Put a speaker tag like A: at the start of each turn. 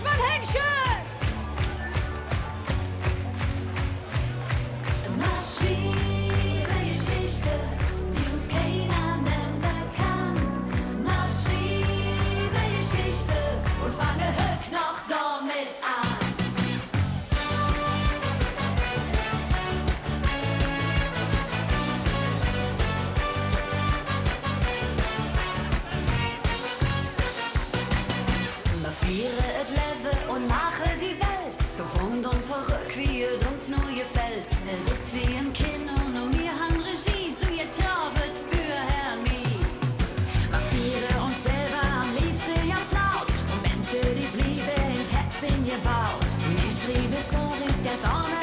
A: mein Häkchen!
B: Ma schriebe Geschichte, die uns keiner nennen kann. Ma schriebe Geschichte und fange höck noch damit an. Ma viere et Leve und mache die Welt so bunt und verrückt, wie es uns nur gefällt. Es ist wie im Kino, nur mir han Regie, so ihr traubet für Hermie. Ma viere uns selber am liebsten ganz laut, Momente, die blieben, Herzen gebaut. Ich schrieb es Stories jetzt ohne